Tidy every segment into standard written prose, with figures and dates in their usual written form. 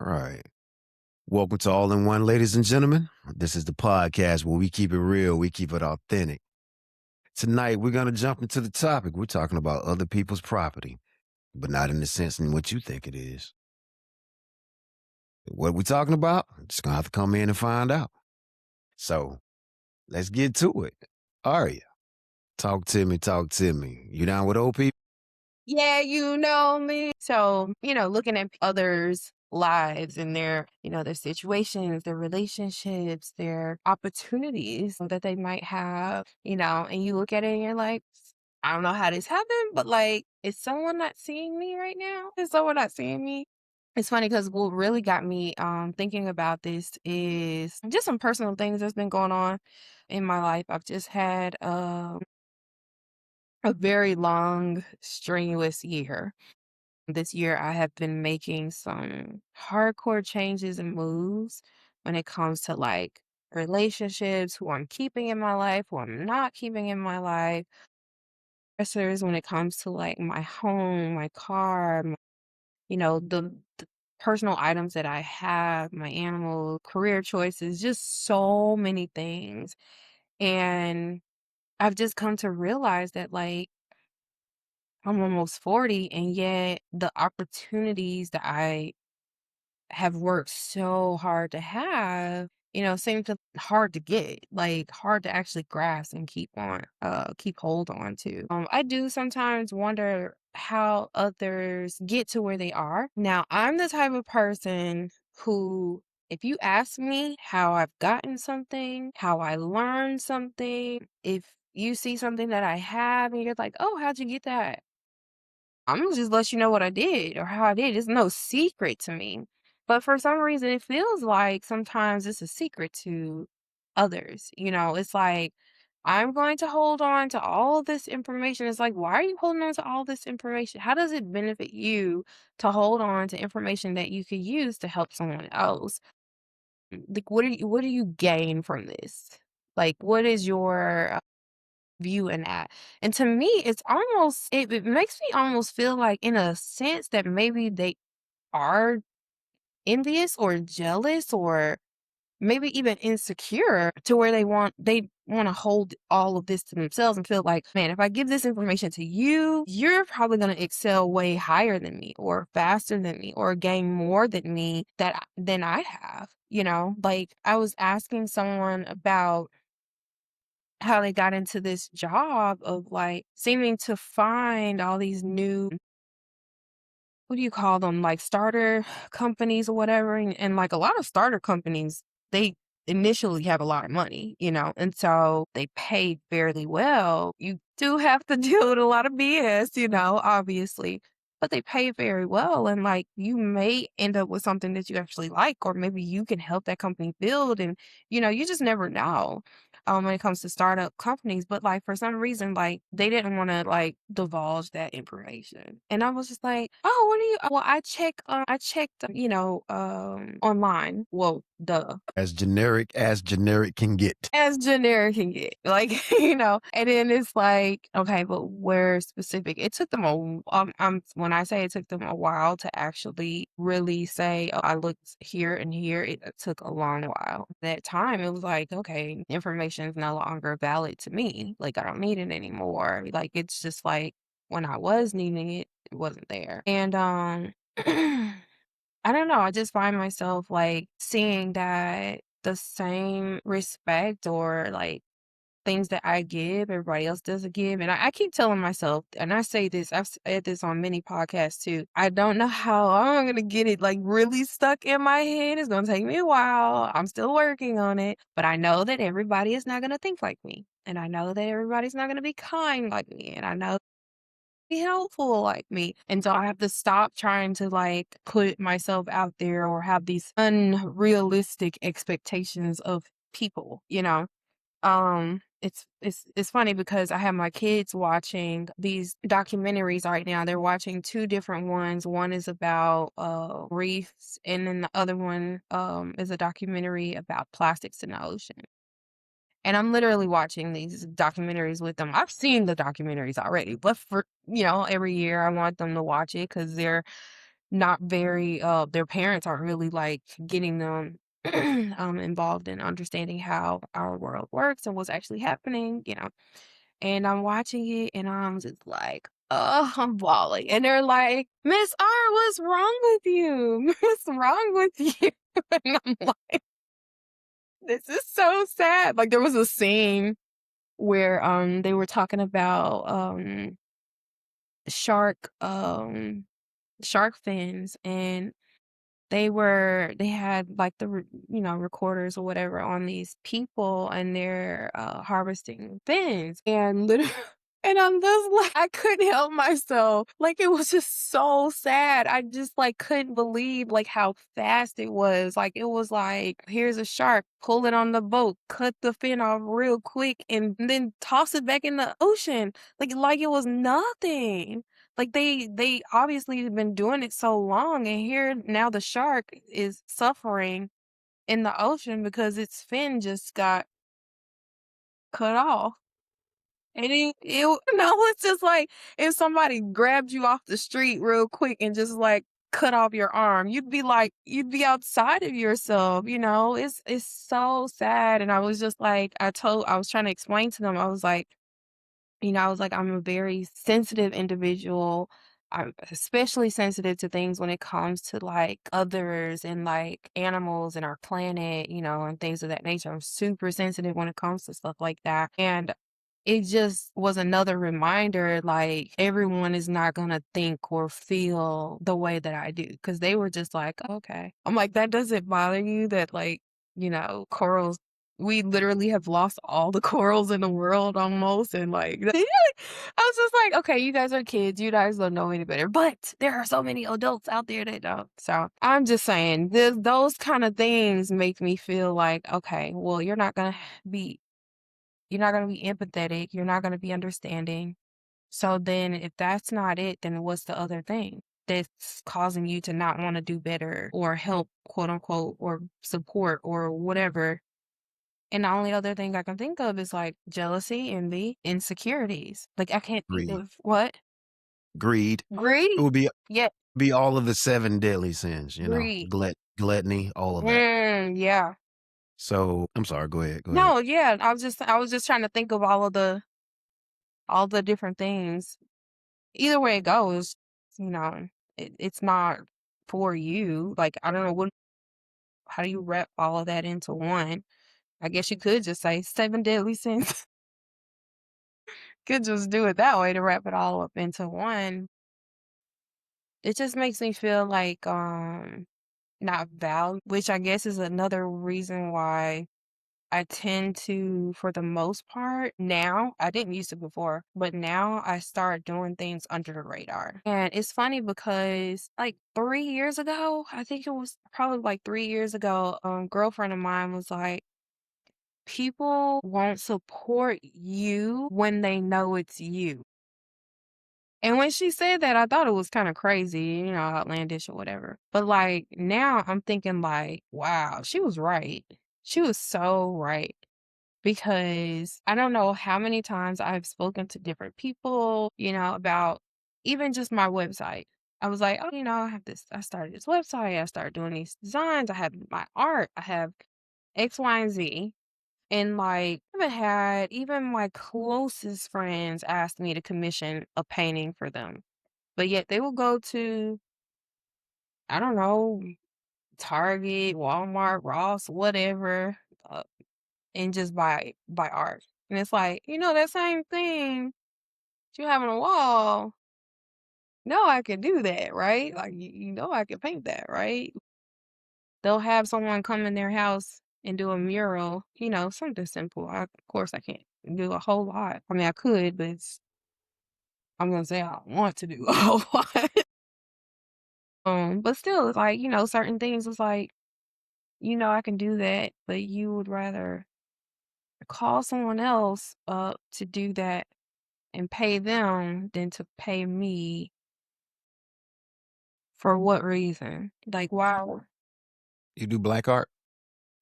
All right. Welcome to All in One, ladies and gentlemen. This is the podcast where we keep it real, we keep it authentic. Tonight, we're going to jump into the topic. We're talking about other people's property, but not in the sense in what you think it is. What we talking about? Just going to have to come in and find out. So let's get to it. Arya, talk to me, talk to me. You down with O.P.P? Yeah, you know me. So, looking at others' lives and their situations, their relationships, their opportunities that they might have, and you look at it and you're like, I don't know how this happened, but like, is someone not seeing me right now? Is someone not seeing me? It's funny because what really got me thinking about this is just some personal things that's been going on in my life. I've just had a very long, strenuous year. This year, I have been making some hardcore changes and moves when it comes to like relationships, who I'm keeping in my life, who I'm not keeping in my life, stressors when it comes to like my home, my car, the personal items that I have, my animal, career choices, just so many things. And I've just come to realize that like I'm almost 40, and yet the opportunities that I have worked so hard to have, seem to hard to get, like hard to actually grasp and keep hold on to. I do sometimes wonder how others get to where they are. Now, I'm the type of person who, if you ask me how I've gotten something, how I learned something, if you see something that I have and you're like, oh, how'd you get that? I'm gonna just let you know what I did or how I did. It's no secret to me. But for some reason, it feels like sometimes it's a secret to others. It's like, I'm going to hold on to all this information. It's like, why are you holding on to all this information? How does it benefit you to hold on to information that you could use to help someone else? Like, what do you gain from this? Like, what is your view in that? And to me, it makes me almost feel like in a sense that maybe they are envious or jealous or maybe even insecure to where they want to hold all of this to themselves and feel like, man, if I give this information to you, you're probably going to excel way higher than me or faster than me or gain more than me than I have. Like I was asking someone about how they got into this job of like seeming to find all these new, what do you call them, like starter companies or whatever. And like a lot of starter companies, they initially have a lot of money, and so they pay fairly well. You do have to deal with a lot of BS, obviously, but they pay very well. And like you may end up with something that you actually like, or maybe you can help that company build. And, you just never know. When it comes to startup companies, but like for some reason, like they didn't want to like divulge that information, and I was just like, "Oh, what are you?" Well, I checked, online. Well, duh, As generic can get. as generic can get, like and then it's like, okay, but where specific? It took them when I say it took them a while to actually really say, oh, I looked here and here. It took a long while. That time, it was like, okay, information is no longer valid to me. Like I don't need it anymore. Like it's just like when I was needing it, it wasn't there, and I don't know. I just find myself like seeing that the same respect or like things that I give, everybody else doesn't give. And I keep telling myself, and I say this, I've said this on many podcasts too. I don't know how I'm going to get it like really stuck in my head. It's going to take me a while. I'm still working on it. But I know that everybody is not going to think like me. And I know that everybody's not going to be kind like me. And I know be helpful like me. And so I have to stop trying to like put myself out there or have these unrealistic expectations of people. It's funny because I have my kids watching these documentaries right now. They're watching two different ones. One is about reefs, and then the other one is a documentary about plastics in the ocean. And I'm literally watching these documentaries with them. I've seen the documentaries already, but for every year I want them to watch it because not very their parents aren't really like getting them involved in understanding how our world works and what's actually happening, and I'm watching it and I'm just like, oh, I'm bawling. And they're like, Miss R, what's wrong with you? What's wrong with you? And I'm like, this is so sad. Like there was a scene where they were talking about shark shark fins, and they had like recorders or whatever on these people, and they're harvesting fins, and literally and I'm just like, I couldn't help myself. Like it was just so sad. I just like couldn't believe like how fast it was. Like it was like, here's a shark, pull it on the boat, cut the fin off real quick, and then toss it back in the ocean. Like it was nothing. Like they obviously have been doing it so long, and here now the shark is suffering in the ocean because its fin just got cut off. And it's just like if somebody grabbed you off the street real quick and just like cut off your arm, you'd be outside of yourself, It's so sad. And I was just like, I was trying to explain to them, I was like, I'm a very sensitive individual. I'm especially sensitive to things when it comes to like others and like animals and our planet, and things of that nature. I'm super sensitive when it comes to stuff like that. And it just was another reminder like everyone is not going to think or feel the way that I do. Cause they were just like, okay. I'm like, that doesn't bother you that like, corals we literally have lost all the corals in the world almost, and, like, I was just like, "Okay, you guys are kids, you guys don't know any better," but there are so many adults out there that don't. So, I'm just saying, those kinda things make me feel like, "Okay, well, be you're not gonna be empathetic, you're not gonna be understanding, so then if that's not it, then what's the other thing that's causing you to not wanna do better or help, quote, unquote, or support or whatever?" And the only other thing I can think of is, like, jealousy, envy, insecurities. Like, I can't think Greed. of what? Greed. It Greed. would Yeah, be all of the 7 deadly sins, greed. gluttony, all of that. Yeah. So I'm sorry, go ahead. No, yeah, I was just trying to think of all the different things. Either way it goes, you know, it's not for you. Like, I don't know how do you wrap all of that into one? I guess you could just say 7 deadly sins. Could just do it that way to wrap it all up into one. It just makes me feel like, not valued, which I guess is another reason why I tend to, for the most part, now, I didn't used to before, but now I start doing things under the radar. And it's funny because like 3 years ago, I think it was probably like 3 years ago, girlfriend of mine was like, people won't support you when they know it's you. And when she said that, I thought it was kinda crazy, outlandish or whatever. But, like, now I'm thinking like, "Wow, she was right." She was so right, because I don't know how many times I've spoken to different people, about even just my website. I was like, "Oh, I started this website, I started doing these designs, I have my art, I have X, Y, and Z." And, like, I haven't had even my closest friends ask me to commission a painting for them. But yet they will go to, I don't know, Target, Walmart, Ross, whatever, and just buy art. And it's like, that same thing that you have on a wall, no, I can do that, right? Like, I can paint that, right? They'll have someone come in their house and do a mural, something simple. Of course, I can't do a whole lot. I mean, I could, but I'm gonna say I want to do a whole lot. But still, it's like, certain things. It's like, I can do that, but you would rather call someone else up to do that and pay them than to pay me. For what reason? Like, wow. You do black art?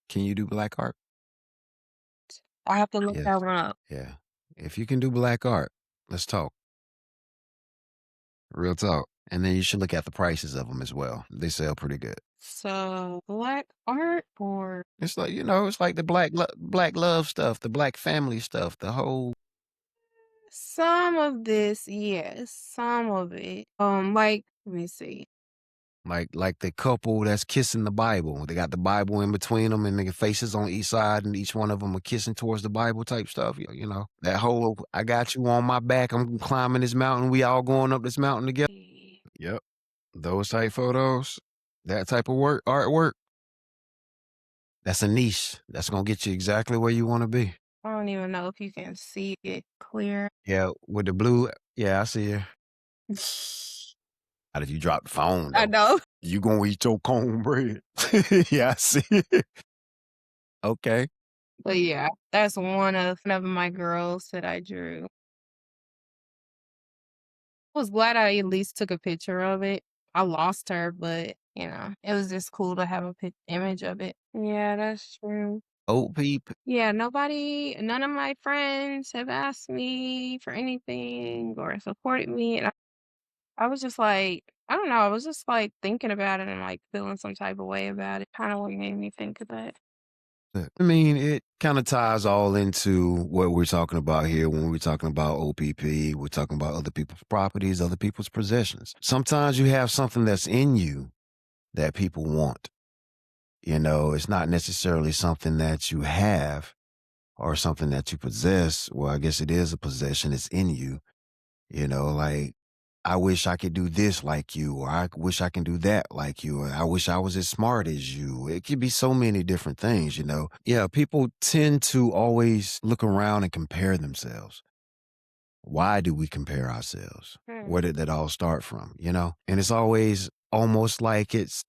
Can you do black art? I have to look Yes. that one up. Yeah. If you can do black art, let's talk. Real talk. And then you should look at the prices of them as well. They sell pretty good. So black art or It's like, it's like the black love stuff, the black family stuff, the whole some of this, yes, some of it. Like, let me see. like the couple that's kissing the Bible. They got the Bible in between them and their faces on each side, and each one of them are kissing towards the Bible type stuff. That whole I got you on my back. I'm climbing this mountain. We all going up this mountain together. Yep. Those type photos, that type of artwork, that's a niche. That's gonna get you exactly where you want to be. I don't even know if you can see it clear. Yeah, with the blue. Yeah, I see you. Not if you drop the phone I though. know. You gonna eat your cornbread? Yeah, I see it. Okay. But yeah, that's one of my girls that I drew. I was glad I at least took a picture of it. I lost her, but it was just cool to have a image of it. Yeah, that's true. O.P.P. Yeah, none of my friends have asked me for anything or supported me. And I was just like, I don't know, I was just like thinking about it and like feeling some type of way about it. Kind of what made me think of that. I mean, it kind of ties all into what we're talking about here when we're talking about OPP. We're talking about other people's properties, other people's possessions. Sometimes you have something that's in you that people want. It's not necessarily something that you have or something that you possess. Well, I guess it is a possession. It's in you. Like, I wish I could do this like you, or I wish I can do that like you, or I wish I was as smart as you. It could be so many different things. Yeah, people tend to always look around and compare themselves. Why do we compare ourselves? Hmm. Where did that all start from? And it's always almost like it's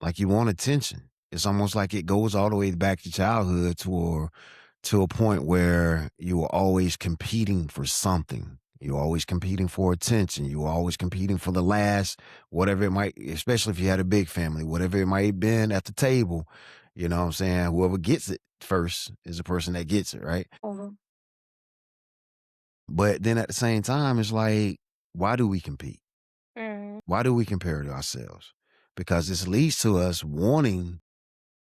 like you want attention. It's almost like it goes all the way back to childhood to a point where you were always competing for something. You're always competing for attention. You're always competing for the last, whatever it might, especially if you had a big family, whatever it might have been at the table. You know what I'm saying? Whoever gets it first is the person that gets it, right? Mhm. But then at the same time, it's like, why do we compete? Mhm. Why do we compare to ourselves? Because this leads to us wanting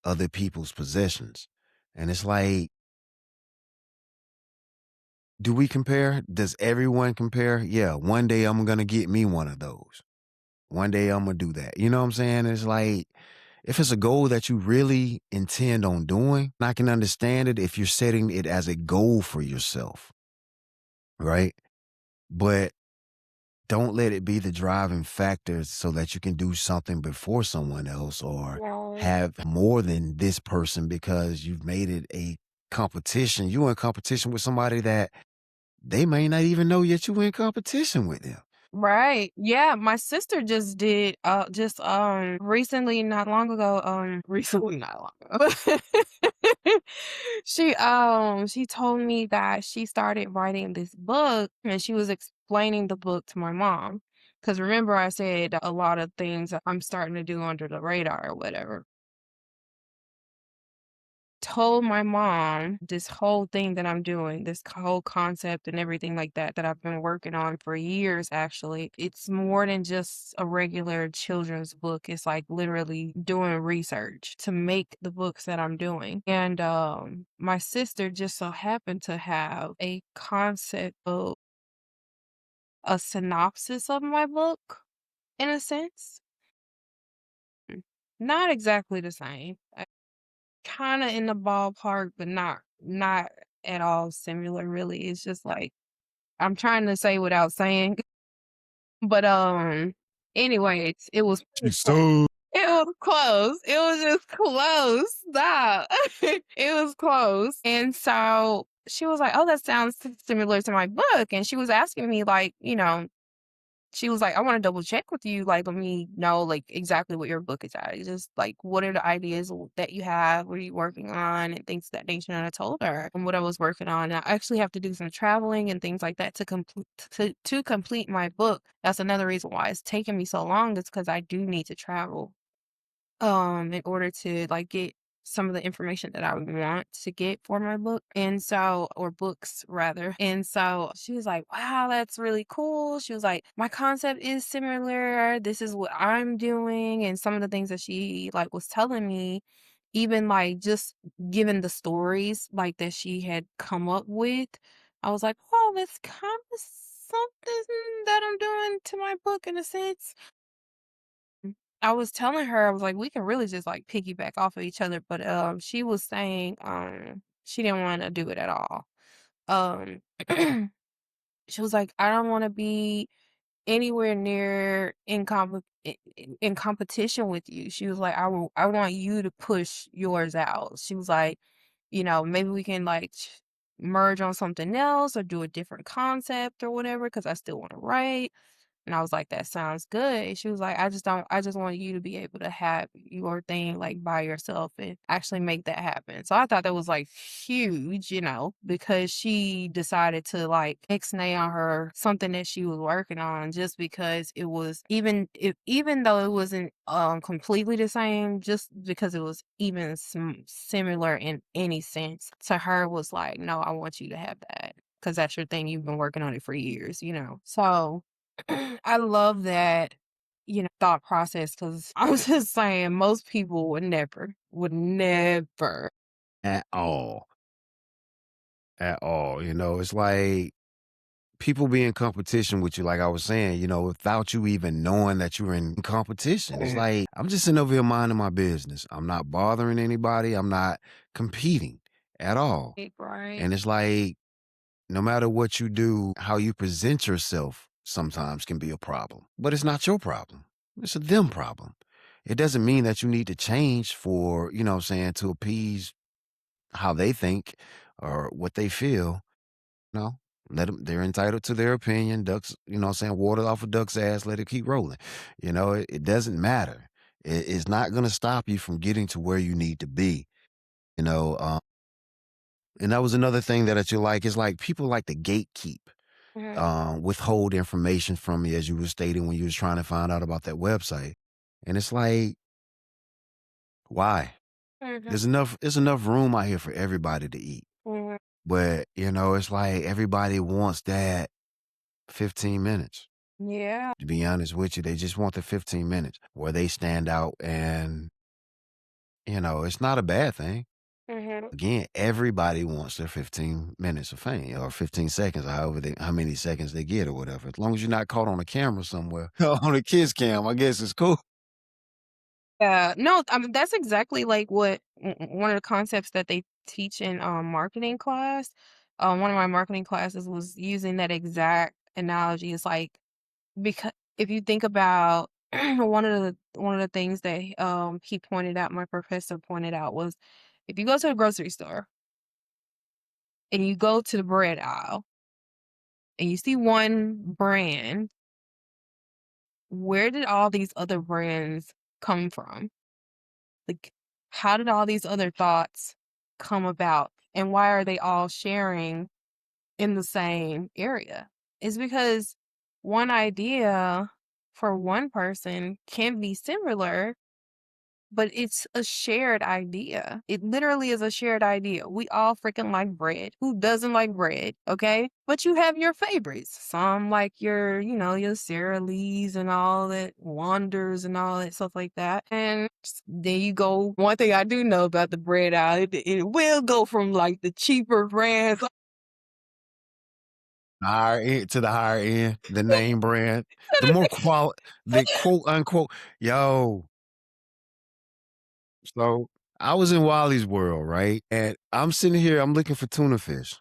other people's possessions. And it's like, do we compare? Does everyone compare? Yeah, one day I'm going to get me one of those. One day I'm going to do that. You know what I'm saying? It's like, if it's a goal that you really intend on doing, I can understand it if you're setting it as a goal for yourself, right? But don't let it be the driving factor so that you can do something before someone else or Right. have more than this person because you've made it a competition. You're in competition with somebody that they may not even know yet you in competition with them. Right. Yeah, my sister just did just recently not long ago, recently not long ago. She told me that she started writing this book and she was explaining the book to my mom. Cause remember I said a lot of things I'm starting to do under the radar or whatever. Told my mom this whole thing that I'm doing, this whole concept and everything like that that I've been working on for years actually. It's more than just a regular children's book. It's like literally doing research to make the books that I'm doing. And my sister just so happened to have a concept of a synopsis of my book in a sense. Not exactly the same. Kinda in the ballpark, but not at all similar, really. It's just like I'm trying to say without saying, but, anyways, it was She pretty close. so It was close. It was just close. Stop. It was close, and so she was like, "Oh, that sounds similar to my book," and she was asking me, like, she was like, "I wanna double check with you, like, let me know, like, exactly what your book is at. It's just, like, what are the ideas that you have? What are you working on?" And things of that nature, and I told her what I was working on. I actually have to do some traveling and things like that to complete my book. That's another reason why it's taking me so long is because I do need to travel, in order to, like, get some of the information that I want to get for my book. And so, or books rather. And so she was like, wow, that's really cool. She was like, my concept is similar. This is what I'm doing. And some of the things that she like was telling me, even like just given the stories like that she had come up with, I was like, oh, that's kind of something that I'm doing to my book in a sense. I was telling her, I was like, we can really just like piggyback off of each other, but she was saying she didn't want to do it at all. Um she was like, I don't want to be anywhere near in competition with you. She was like, I want you to push yours out. She was like, maybe we can like merge on something else or do a different concept or whatever because I still want to write. And I was like, "That sounds good." She was like, I just want you to be able to have your thing, like, by yourself and actually make that happen." So I thought that was, like, huge, because she decided to, like, ixnay on her something that she was working on just because it was even though it wasn't, completely the same, just because it was even similar in any sense, to her was like, "No, I want you to have that because that's your thing. You've been working on it for years," you know? So I love that, thought process because I was just saying most people would never. At all. At all. It's like people be in competition with you, like I was saying, without you even knowing that you're in competition. It's like, I'm just sitting over here minding my business. I'm not bothering anybody. I'm not competing at all. Right. And it's like, no matter what you do, how you present yourself sometimes can be a problem. But it's not your problem. It's a them problem. It doesn't mean that you need to change for, what I'm saying, to appease how they think or what they feel. No, let them, they're entitled to their opinion. Ducks, what I'm saying, water off a duck's ass, let it keep rolling. It doesn't matter. It's not going to stop you from getting to where you need to be. You know, um, and that was another thing that you like is like people like to gatekeep, Mhm, withhold information from you, as you were stating when you was trying to find out about that website. And it's like, why? mhm, There's enough room out here for everybody to eat. mhm. But, it's like everybody wants that 15 minutes. Yeah. To be honest with you, they just want the 15 minutes where they stand out and, it's not a bad thing. Mhm. Again, everybody wants their 15 minutes of fame or 15 seconds, how many seconds they get or whatever. As long as you're not caught on a camera somewhere, on a kiss cam, I guess it's cool. Yeah, no, I mean, that's exactly like what one of the concepts that they teach in marketing class. One of my marketing classes was using that exact analogy. It's like because if you think about one of the things that he pointed out, my professor pointed out was if you go to a grocery store and you go to the bread aisle and you see one brand, where did all these other brands come from? Like, how did all these other thoughts come about? And why are they all sharing in the same area? It's because one idea for one person can be similar, but it's a shared idea. It literally is a shared idea. We all freaking like bread. Who doesn't like bread? Okay. But you have your favorites. Some like your Sara Lee's and all that, Wonders and all that stuff like that. And then you go, one thing I do know about the bread aisle, it will go from like the cheaper brands. To the higher end, the name brand, the more the quote unquote, yo. So I was in Wally's world, right? And I'm sitting here, I'm looking for tuna fish.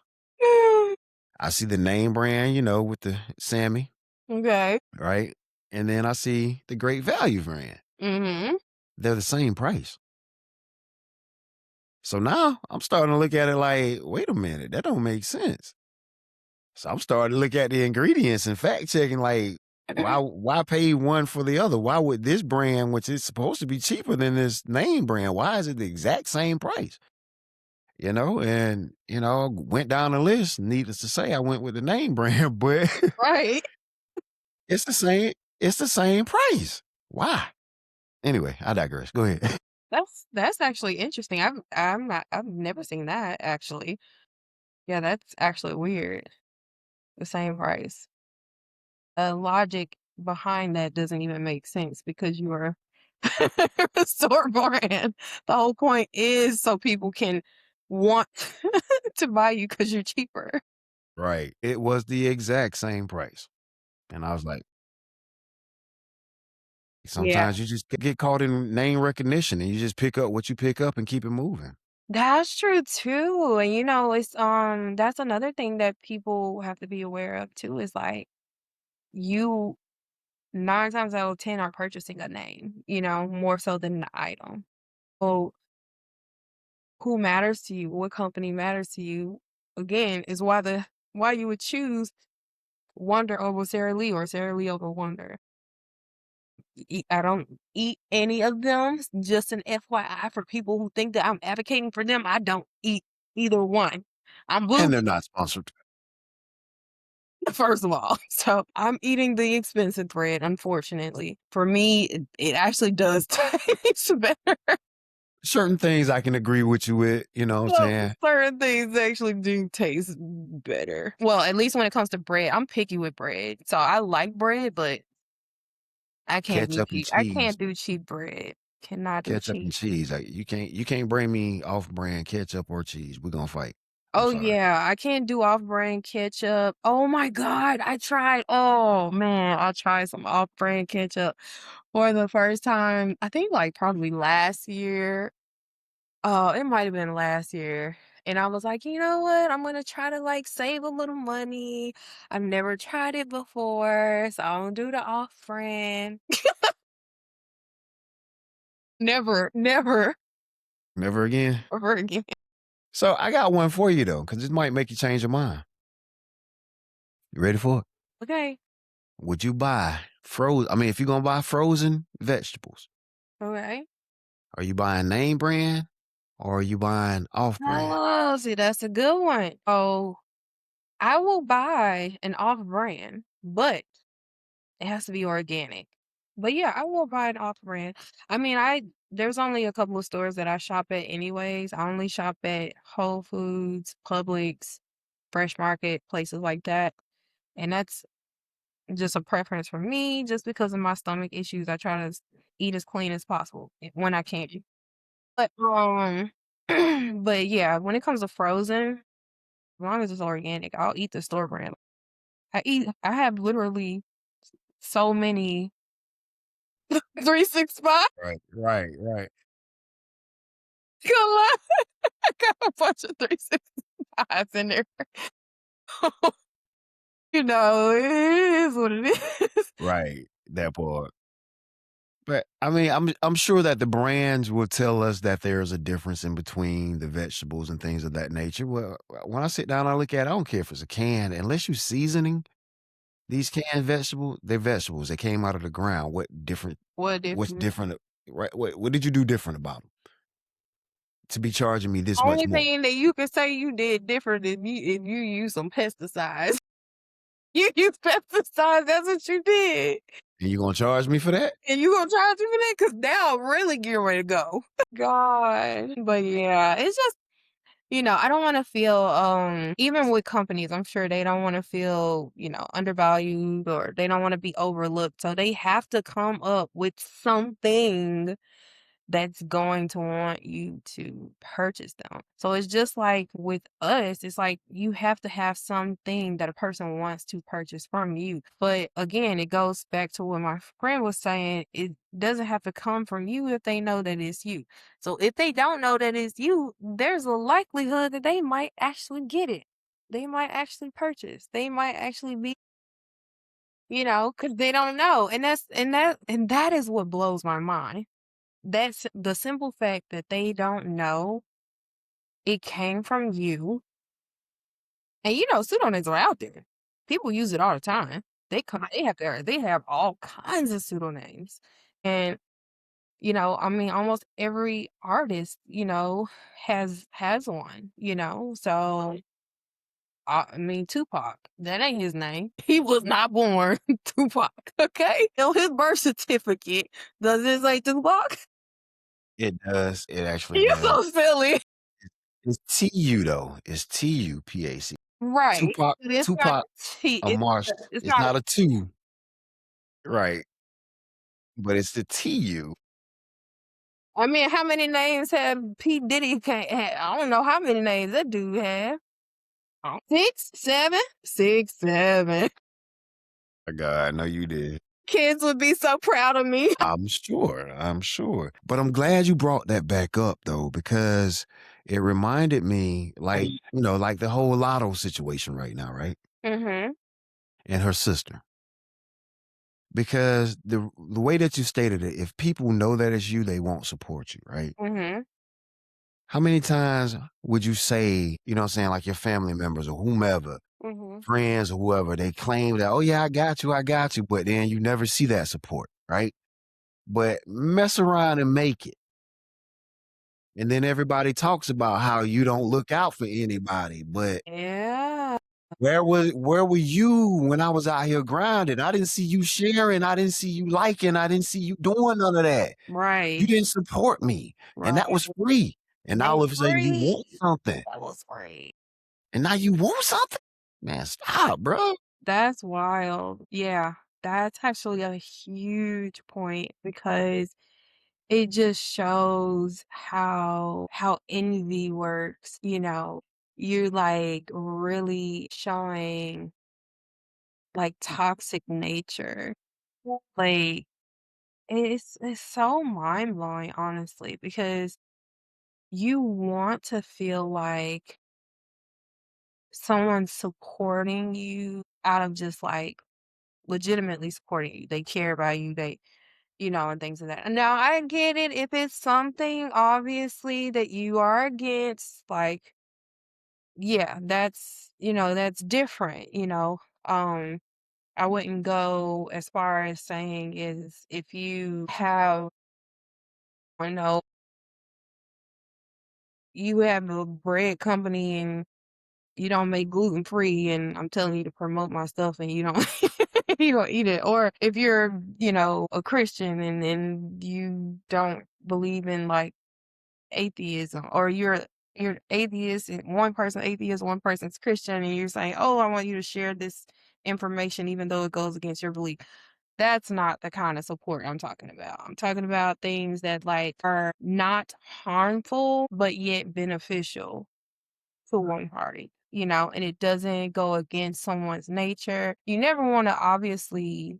I see the name brand, with the Sammy, Okay. right? And then I see the Great Value brand. Mm-hmm. They're the same price. So now I'm starting to look at it like, wait a minute, that don't make sense. So I'm starting to look at the ingredients and fact checking, like, why pay one for the other? Why would this brand, which is supposed to be cheaper than this name brand, why is it the exact same price? And went down the list. Needless to say, I went with the name brand, but Right. it's the same. It's the same price. Why? Anyway, I digress. Go ahead. That's actually interesting. I've never seen that actually. Yeah, that's actually weird. The same price. Logic behind that doesn't even make sense because you are a store brand. The whole point is so people can want to buy you because you're cheaper. Right. It was the exact same price. And I was like, Yeah. sometimes you just get caught in name recognition and you just pick up what you pick up and keep it moving. That's true too. And it's that's another thing that people have to be aware of too is like you 9 times out of 10 are purchasing a name, more so than the item. So who matters to you? What company matters to you? Again, is why you would choose Wonder over Sara Lee or Sara Lee over Wonder. I don't eat any of them. Just an FYI for people who think that I'm advocating for them. I don't eat either one. I'm And blue, they're not sponsored. first of all. So I'm eating the expensive bread, unfortunately. For me, it actually does taste better. Certain things I can agree with you with, you know what I'm Well, saying? certain things actually do taste better. Well, at least when it comes to bread, I'm picky with bread. So I like bread, but I can't do Ketchup and cheap. I cheese. can't do cheap bread. Cannot do Ketchup and cheap. cheese. Like, you can't bring me off brand ketchup or cheese. We're gonna fight. I'm Oh sorry. yeah, I can't do off-brand ketchup. Oh my God, I tried. Oh man, I tried some off-brand ketchup for the first time. I think like probably last year. Oh, it might have been last year. And I was like, you know what? I'm gonna try to like save a little money. I've never tried it before, so I don't do the off-brand. Never, never, Never again. ever again. So I got one for you though, because this might make you change your mind. You ready for it? Okay, Would you buy frozen? I mean, if you're gonna buy frozen vegetables, okay. are you buying name brand or are you buying off brand? Oh, see, that's a good one. Oh, I will buy an off-brand, but it has to be organic. But yeah, I will buy an off-brand. I mean, there's only a couple of stores that I shop at anyways. I only shop at Whole Foods, Publix, Fresh Market, places like that. And that's just a preference for me, just because of my stomach issues. I try to eat as clean as possible when I can. But but yeah, when it comes to frozen, as long as it's organic, I'll eat the store brand. I have literally so many 365. Right, right, right. Gonna lie, I got a bunch of 365s in there. It is what it is. Right. That part. But I mean, I'm sure that the brands will tell us that there's a difference in between the vegetables and things of that nature. Well, when I sit down, I look at it, I don't care if it's a can, unless you're seasoning these canned vegetables, they're vegetables. They came out of the ground. What What's difference? different? Right? What did you do different about them to be charging me this much Only more? thing that you can say you did different if you use some pesticides. You use pesticides, that's what you did. And you gonna charge me for that? And you gonna charge me for that? Cause now I'm really getting ready to go. God. But yeah, it's just I don't wanna feel, even with companies, I'm sure they don't wanna feel, undervalued or they don't wanna be overlooked. So they have to come up with something that's going to want you to purchase them. So it's just like with us, it's like you have to have something that a person wants to purchase from you. But again, it goes back to what my friend was saying. It doesn't have to come from you if they know that it's you. So if they don't know that it's you, there's a likelihood that they might actually get it. They might actually purchase. They might actually be, because they don't know. And that is what blows my mind. That's the simple fact that they don't know it came from you. And pseudonyms are out there. People use it all the time. They have all kinds of pseudonyms. And I mean almost every artist, has one, So I mean Tupac, that ain't his name. He was not born Tupac, okay? On his birth certificate, does it say Tupac? It does. It actually You're does. so silly. It's TU though. It's TUPAC. Right. Tupac, But it's not Tupac, T Marsh. it's It's not not a two, right? But it's the TU. I mean, how many names have P. Diddy I don't know how many names that dude have. 6, 7? 6, 7. My God, I know you did. Kids would be so proud of me. I'm sure. I'm sure. But I'm glad you brought that back up though, because it reminded me, like, like the whole Lotto situation right now, right? Mhm, And her sister. Because the way that you stated it, if people know that it's you, they won't support you, right? mhm, How many times would you say, you know what I'm saying, like your family members or whomever, mhm. friends or whoever, they claim that, oh yeah, I got you, but then you never see that support, right? But mess around and make it. And then everybody talks about how you don't look out for anybody. But Yeah. where were you when I was out here grinding? I didn't see you sharing, I didn't see you liking, I didn't see you doing none of that. You Right, didn't support me. And that right. was free. And now They all of a sudden you free. want something. That was free. And now you want something? Man, stop, bro. That's wild. Yeah, that's actually a huge point because it just shows how envy works, you know? You're, like, really showing, like, toxic nature. Like, it's so mind-blowing, honestly, because you want to feel like someone's supporting you out of just, like, legitimately supporting you. They care about you, and things of that. Now, I get it if it's something obviously that you are against, like, yeah, that's different. Um, I wouldn't go as far as saying is if you have, you know, you have a bread company and you don't make gluten free and I'm telling you to promote my stuff and you don't you don't eat it. Or if you're, a Christian and you don't believe in like atheism, or you're atheist and one person atheist, one person's Christian, and you're saying, "Oh, I want you to share this information even though it goes against your belief." That's not the kind of support I'm talking about. I'm talking about things that like are not harmful but yet beneficial to one party, and it doesn't go against someone's nature. You never want to obviously,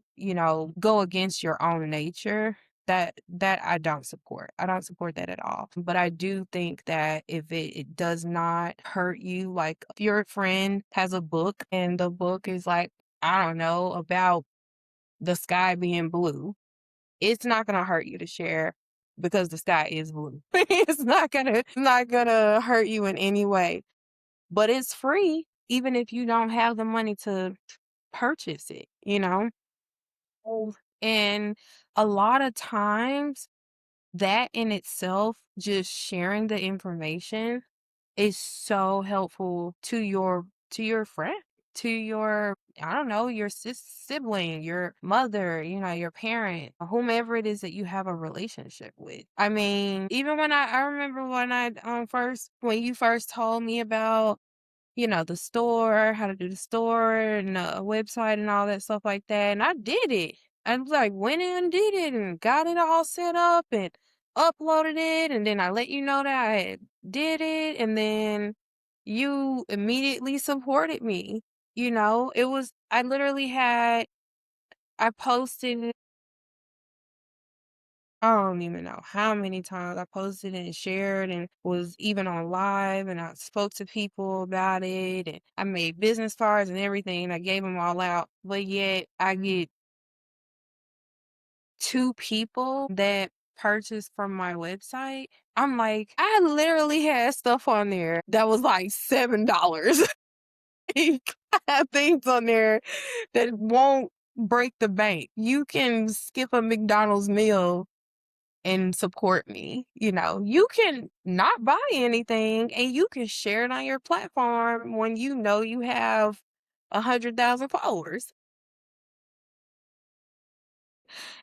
go against your own nature. That I don't support. I don't support that at all. But I do think that if it does not hurt you, like if your friend has a book and the book is like, I don't know, about the sky being blue, it's not gonna hurt you to share because the sky is blue. It's not gonna hurt you in any way, but it's free even if you don't have the money to purchase it. Oh. And a lot of times that in itself, just sharing the information is so helpful to your friend, to your, I don't know, your sibling, your mother, your parent, whomever it is that you have a relationship with. I mean, even when I remember when I first when you first told me about the store, how to do the store and a website and all that stuff like that. And I did it. I was like, went in and did it and got it all set up and uploaded it. And then I let you know that I had did it. And then you immediately supported me. I literally I posted I don't even know how many times I posted and shared and was even on live and I spoke to people about it and I made business cards and everything and I gave them all out. But yet I get two people that purchased from my website. I'm like, I literally had stuff on there that was like $7. I have things on there that won't break the bank. You can skip a McDonald's meal and support me. You can not buy anything and you can share it on your platform when you know you have 100,000 followers.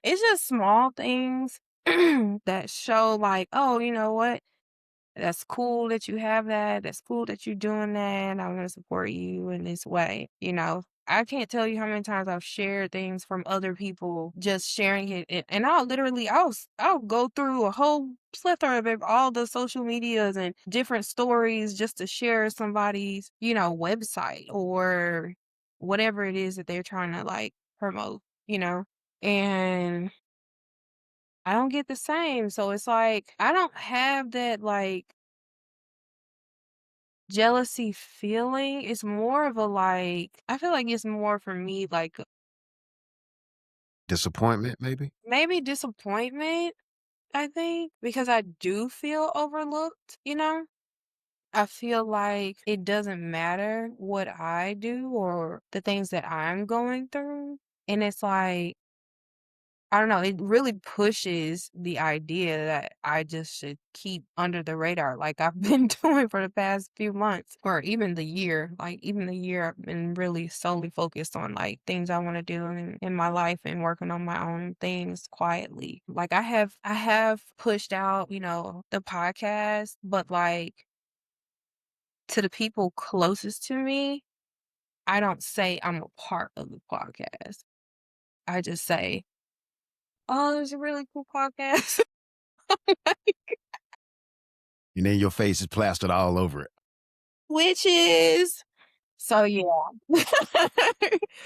It's just small things that show like, "Oh, you know what? That's cool that you have that. That's cool that you're doing that. I'm gonna support you in this way." I can't tell you how many times I've shared things from other people, just sharing it, and I'll go through a whole plethora of all the social medias and different stories just to share somebody's, website or whatever it is that they're trying to like promote, and I don't get the same. So it's like I don't have that like jealousy feeling. It's more of a like I feel like it's more for me like Disappointment, maybe? maybe disappointment, I think, because I do feel overlooked. I feel like it doesn't matter what I do or the things that I'm going through. And it's like I don't know, it really pushes the idea that I just should keep under the radar like I've been doing for the past few months or even the year. Like even the year I've been really solely focused on like things I want to do in my life and working on my own things quietly. Like I have pushed out, the podcast, but like to the people closest to me, I don't say I'm a part of the podcast. I just say, "Oh, there's a really cool podcast." And then your face is plastered all over it. Witches. So, yeah.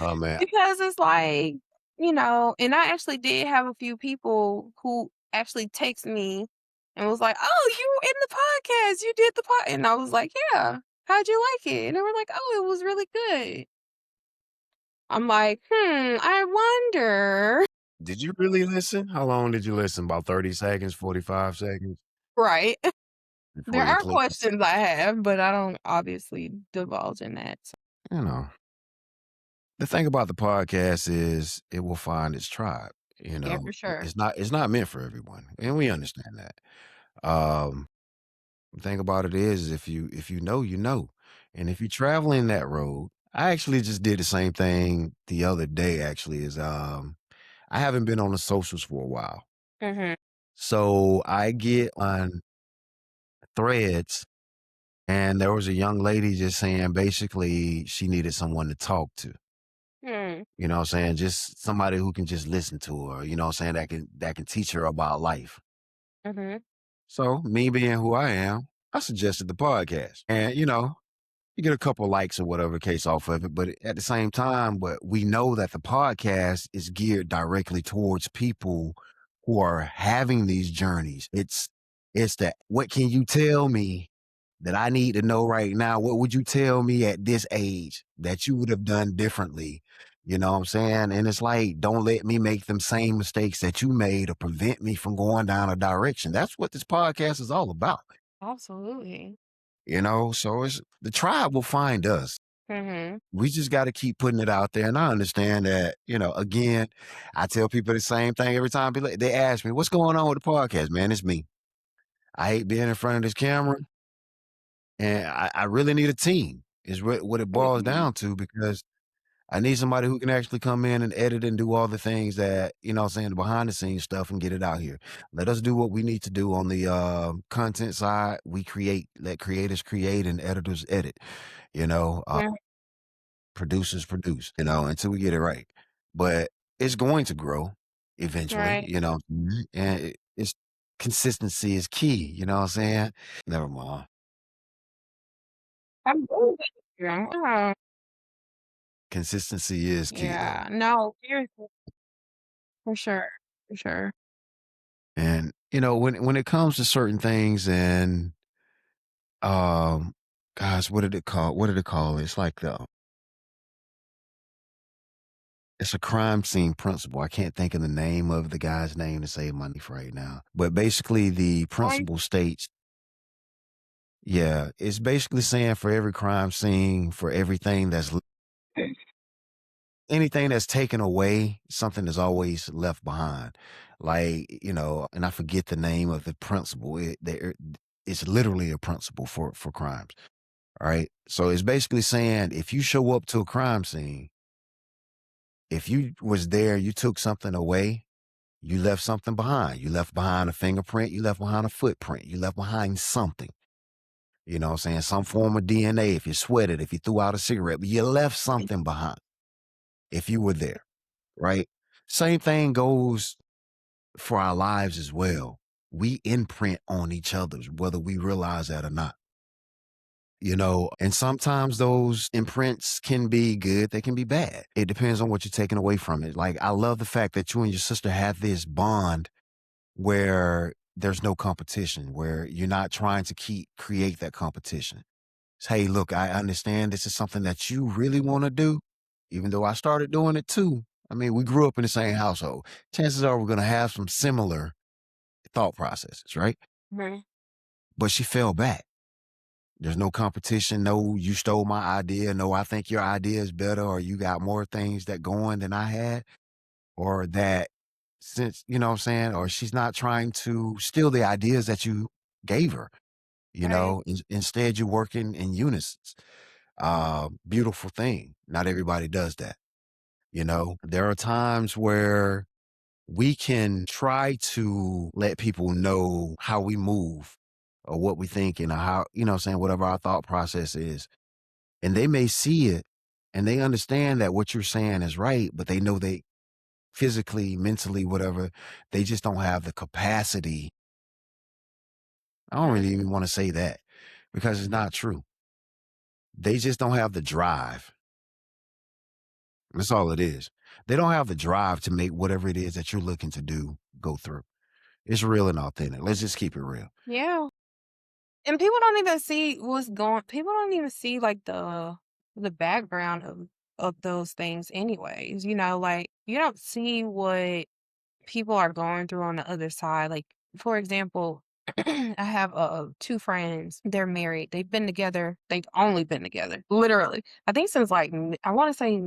Oh, man. Because it's like, and I actually did have a few people who actually text me and was like, "Oh, you were in the podcast. You did the pod," and I was like, "Yeah. How'd you like it?" And they were like, "Oh, it was really good." I'm like, I wonder." Did you really listen? How long did you listen? About 30 seconds, 45 seconds Right. There before you are clicked? questions I have, but I don't obviously divulge in that. So You know, the thing about the podcast is it will find its tribe. yeah, for sure. It's not meant for everyone, and we understand that. Um, the thing about it is if you know, you know. And if you're traveling that road, I actually just did the same thing the other day, actually, is I haven't been on the socials for a while. Mhm. So I get on threads and there was a young lady just saying basically she needed someone to talk to. Hmm. You know what I'm saying? Just somebody who can just listen to her, you know what I'm saying, that can teach her about life. Mhm. So me being who I am, I suggested the podcast. And you get a couple likes or whatever case off of it, but at the same time, but we know that the podcast is geared directly towards people who are having these journeys. It's that what can you tell me that I need to know right now? What would you tell me at this age that you would have done differently? You know what I'm saying? And it's like, don't let me make them same mistakes that you made or prevent me from going down a direction. That's what this podcast is all about. Absolutely. So it's the tribe will find us. Mhm. We just got to keep putting it out there. And I understand that, again, I tell people the same thing every time they ask me, what's going on with the podcast, man? It's me. I hate being in front of this camera and I really need a team is what it boils Mhm. down to because I need somebody who can actually come in and edit and do all the things that, what I'm saying, the behind the scenes stuff and get it out here. Let us do what we need to do on the content side. We create, let creators create and editors edit, you know, uh, Yeah. producers produce, until we get it right. But it's going to grow eventually, Right. and it's consistency is key, you know what I'm saying? Never mind. Absolutely. Yeah. Consistency is key though. Yeah. No, seriously, for sure. For sure. And when it comes to certain things and gosh, what did it call it? It's like it's a crime scene principle. I can't think of the name of the guy's name to save money for right now. But basically the Right. principle states, yeah, it's basically saying for every crime scene, for everything anything that's taken away, something is always left behind. Like, and I forget the name of the principle. It's literally a principle for crimes. All right. So it's basically saying if you show up to a crime scene, if you was there, you took something away, You left something behind. You left behind a fingerprint. You left behind a footprint. You left behind something. You know what I'm saying? Some form of DNA. If you sweated, if you threw out a cigarette, but you left something behind if you were there, right? Same thing goes for our lives as well. We imprint on each other's, whether we realize that or not. And sometimes those imprints can be good, they can be bad. It depends on what you're taking away from it. Like, I love the fact that you and your sister have this bond where there's no competition, where you're not trying to create that competition. Hey, look, I understand this is something that you really want to do, even though I started doing it too. I mean, we grew up in the same household. Chances are we're going to have some similar thought processes, right? Mhm. But she fell back. There's no competition. No, you stole my idea. No, I think your idea is better, or you got more things that going than I had, or that since, you know what I'm saying? Or she's not trying to steal the ideas that you gave her, Right. instead you're working in unison. Beautiful thing. Not everybody does that. There are times where we can try to let people know how we move or what we think and how, what I'm saying, whatever our thought process is. And they may see it and they understand that what you're saying is right, but they know they physically, mentally, whatever, they just don't have the capacity. I don't Mhm. really even want to say that because it's not true. They just don't have the drive. That's all it is. They don't have the drive to make whatever it is that you're looking to do go through. It's real and authentic. Let's just keep it real. Yeah. And people don't even see what's going people don't even see, like, the background of those things anyways, like, you don't see what people are going through on the other side, like, for example, I have, 2 friends, they're married, they've only been together, literally, I think since, like, I wanna say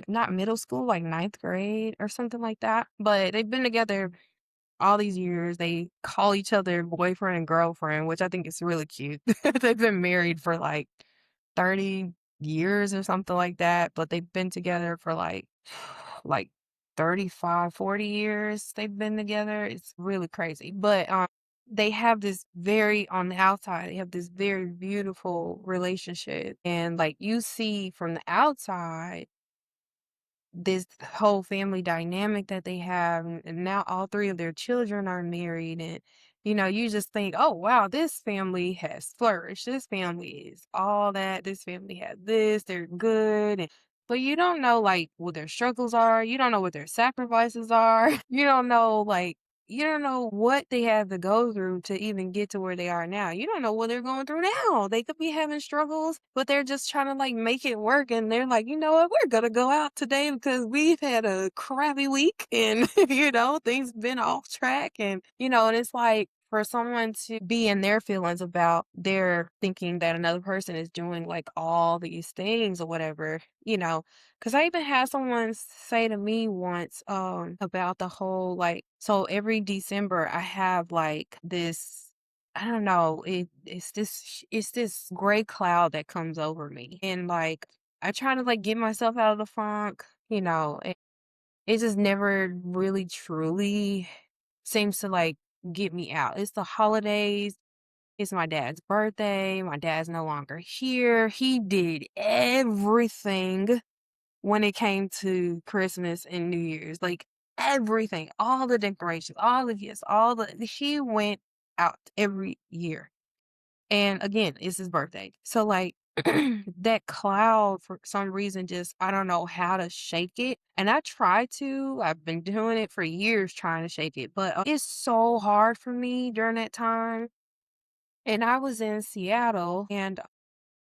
not middle school, like, ninth grade or something like that, but they've been together all these years. They call each other boyfriend and girlfriend, which I think is really cute. They've been married for like 30 years or something like that, but they've been together for like 35, 40 years they've been together. It's really crazy. But they have this very on the outside, they have this very beautiful relationship. And like you see from the outside this whole family dynamic that they have, and now all 3 of their children are married, and, you just think, "Oh, wow, this family has flourished. This family is all that. This family has this. They're good," but you don't know, like, what their struggles are. You don't know what their sacrifices are. You don't know what they had to go through to even get to where they are now. You don't know what they're going through now. They could be having struggles, but they're just trying to like make it work. And they're like, you know what? We're going to go out today because we've had a crappy week and, things been off track. And it's like, for someone to be in their feelings about their thinking that another person is doing like all these things or whatever, because I even had someone say to me once, about the whole like, so every December I have like this, I don't know, it's this gray cloud that comes over me. And like I try to like get myself out of the funk, and it just never really truly seems to like get me out. It's the holidays, it's my dad's birthday, my dad's no longer here. He did everything when it came to Christmas and New Year's, like everything, all the decorations, all the gifts, he went out every year. And again, it's his birthday. So like that cloud for some reason just I don't know how to shake it. And I try to. I've been doing it for years trying to shake it, but it's so hard for me during that time. And I was in Seattle, and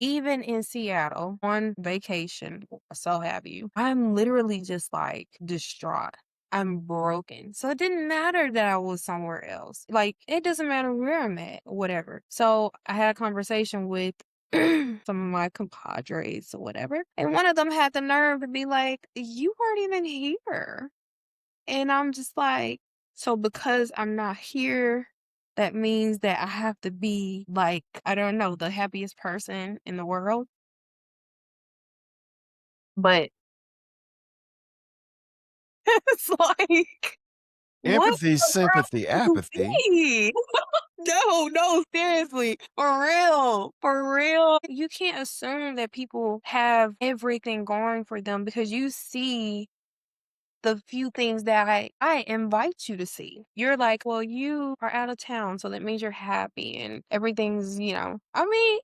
even in Seattle on vacation, so have you. I'm literally just like distraught. I'm broken. So it didn't matter that I was somewhere else. Like, it doesn't matter where I'm at, whatever. So I had a conversation with some of my compadres or whatever. And one of them had the nerve to be like, "You weren't even here." And I'm just like, so because I'm not here, that means that I have to be like, I don't know, the happiest person in the world. But it's like, What Empathy, the world sympathy, do you apathy. see? No, no, seriously. For real. For real. You can't assume that people have everything going for them because you see the few things that I invite you to see. You're like, well, you are out of town, so that means you're happy and everything's, I mean,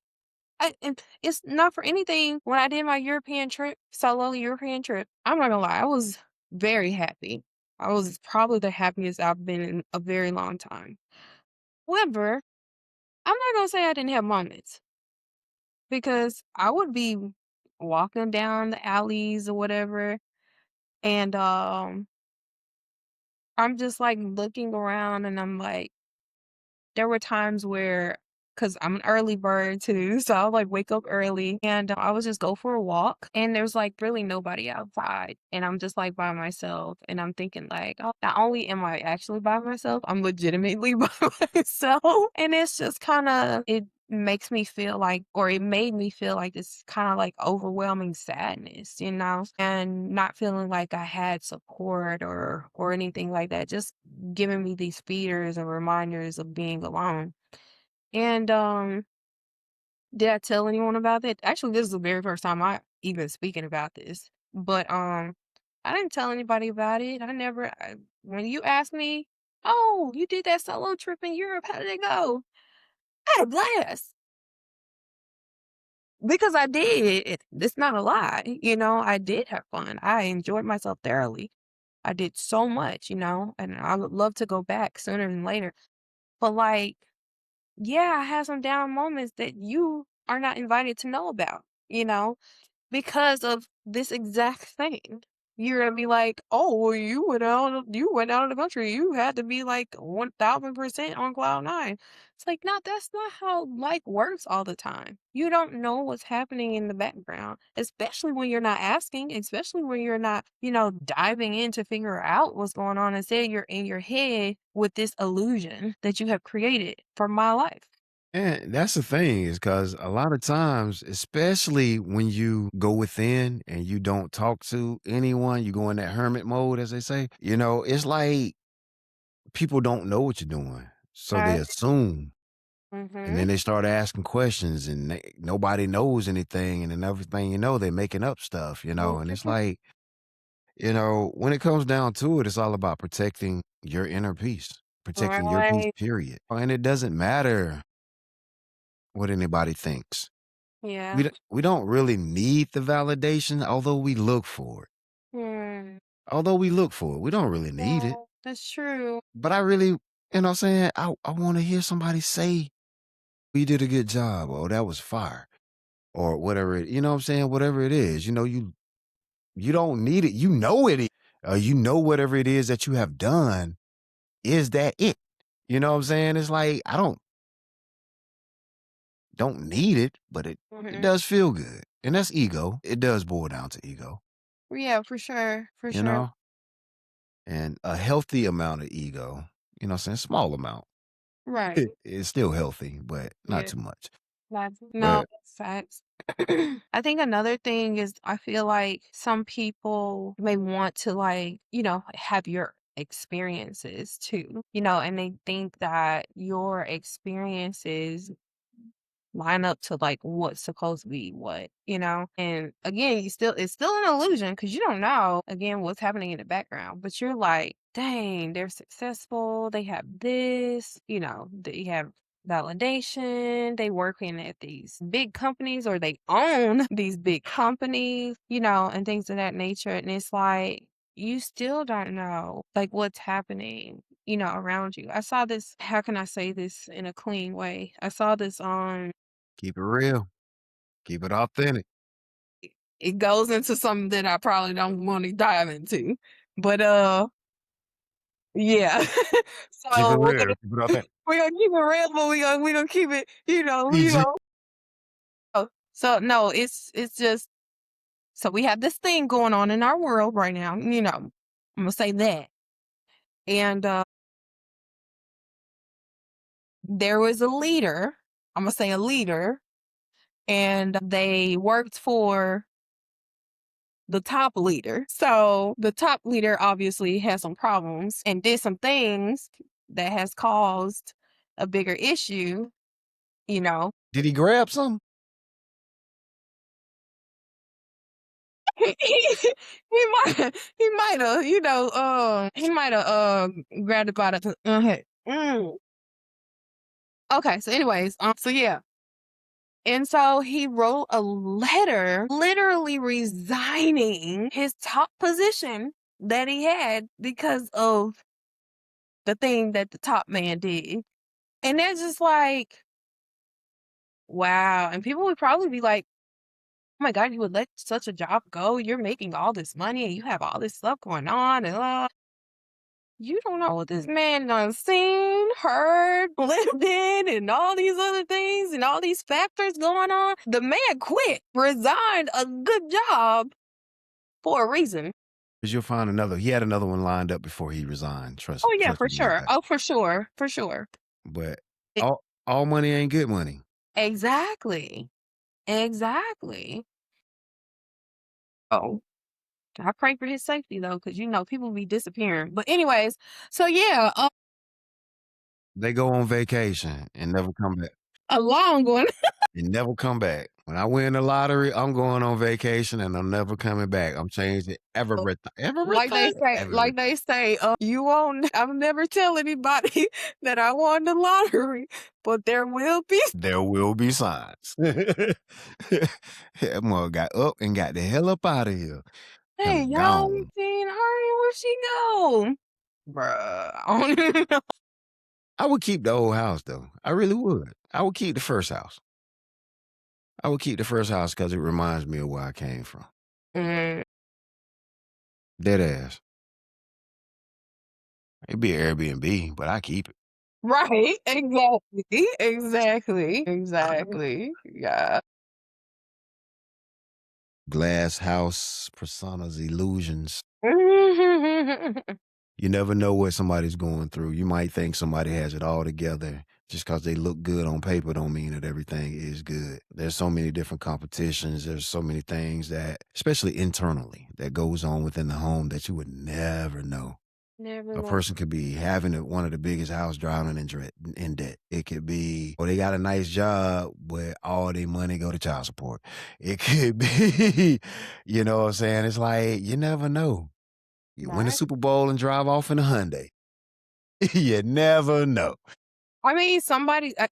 and it's not for anything. When I did my European trip, solo European trip, I'm not gonna lie, I was very happy. I was probably the happiest I've been in a very long time. However, I'm not gonna say I didn't have moments because I would be walking down the alleys or whatever, and I'm just like looking around and I'm like, there were times where, because I'm an early bird too, so I'll like wake up early and I would just go for a walk and there's like really nobody outside and I'm just like by myself and I'm thinking like, oh, not only am I actually by myself, I'm legitimately by myself. And it's just kind of, it makes me feel like, or it made me feel like this kind of like overwhelming sadness, and not feeling like I had support or anything like that. Just giving me these feeders and reminders of being alone. And did I tell anyone about that? Actually, this is the very first time I even speaking about this. But I didn't tell anybody about it. When you asked me, "Oh, you did that solo trip in Europe. How did it go?" I had a blast because I did. It's not a lie. I did have fun. I enjoyed myself thoroughly. I did so much, and I would love to go back sooner than later. But like, yeah, I had some down moments that you are not invited to know about, because of this exact thing. You're gonna be like, "Oh, well, you went out of the country. You had to be like 1000% on cloud nine." It's like, no, that's not how life works all the time. You don't know what's happening in the background, especially when you're not asking, especially when you're not, diving in to figure out what's going on. Instead, you're in your head with this illusion that you have created for my life. And that's the thing is because a lot of times, especially when you go within and you don't talk to anyone, you go in that hermit mode, as they say, it's like people don't know what you're doing. So they Right. assume. And Mm-hmm. then they start asking questions and nobody knows anything. And then everything they're making up stuff. And it's like, when it comes down to it, it's all about protecting your inner peace, protecting your peace, Right. period. And it doesn't matter what anybody thinks. Yeah. We don't really need the validation, although we look for it. Hmm. Although we look for it, we don't really need it. Yeah, that's true. But I really, what I'm saying, I want to hear somebody say, "You did a good job," or "That was fire," or whatever. You know what I'm saying? Whatever it is, you don't need it. You know it. Whatever it is that you have done. Is that it? You know what I'm saying? It's like I don't need it, but it Mhm. does feel good, and that's ego. It does boil down to ego. Yeah, for sure, for You sure. know. And a healthy amount of ego, what I'm saying? Small amount. Right. It's still healthy, but not Yeah. too much. No, But that's facts. I think another thing is I feel like some people may want to like, have your experiences too, and they think that your experiences line up to like what's supposed to be what, And again, it's still an illusion because you don't know again what's happening in the background, but you're like, dang, they're successful, they have this, they have validation, they working at these big companies or they own these big companies, and things of that nature. And it's like you still don't know like what's happening around you. I saw this, how can I say this in a clean way? I saw this on keep it real. Keep it authentic. it goes into something that I probably don't want to dive into. But yeah. Keep it So we're real. gonna Keep it authentic. we're gonna keep it real, but we're gonna keep it, PG. So no, it's just so we have this thing going on in our world right now, I'm gonna say that. And there was a leader, I'm gonna say a leader, and they worked for the top leader. So the top leader obviously has some problems and did some things that has caused a bigger issue, you know. Did he grab some? He might have, he might have grabbed it by the Okay, so anyways, so yeah. And so he wrote a letter literally resigning his top position that he had because of the thing that the top man did. And they're just like, wow. And people would probably be like, oh my God, you would let such a job go. You're making all this money and you have all this stuff going on. And you don't know what this man done seen, heard, lived in, and all these other things and all these factors going on. The man quit, resigned a good job for a reason. Because you'll find another. He had another one lined up before he resigned. Trust, Oh yeah, trust for me about sure. that. Oh, for sure. For sure. But E- all money ain't good money. Exactly. Exactly. Oh, I pray for his safety though, because people be disappearing. But anyways, so yeah, They go on vacation and never come back. a long one. And never come back. When I win the lottery, I'm going on vacation and I'm never coming back. I'm changing everything. Like they Everything. say, Everything. you won't. I'll never tell anybody that I won the lottery, but there will be. There will be signs. That mother got up and got the hell up out of here. Hey, And y'all, you gone. seen Arya? Where'd she go, bruh? I don't even know. I would keep the old house though. I really would. I would keep the first house. I would keep the first house because it reminds me of where I came from. Mm, Dead ass. It'd be an Airbnb, but I keep it. right? Exactly. Yeah. Glass house, personas, illusions. You never know what somebody's going through. You might think somebody has it all together. Just because they look good on paper don't mean that everything is good. There's so many different competitions. There's so many things that, especially internally, that goes on within the home that you would never know. Never A know. person could be having one of the biggest house drowning in debt. It could be, or they got a nice job, but all their money go to child support. It could be, you know what I'm saying? It's like, you never know. You win the Right. Super Bowl and drive off in a Hyundai. You never know. I mean,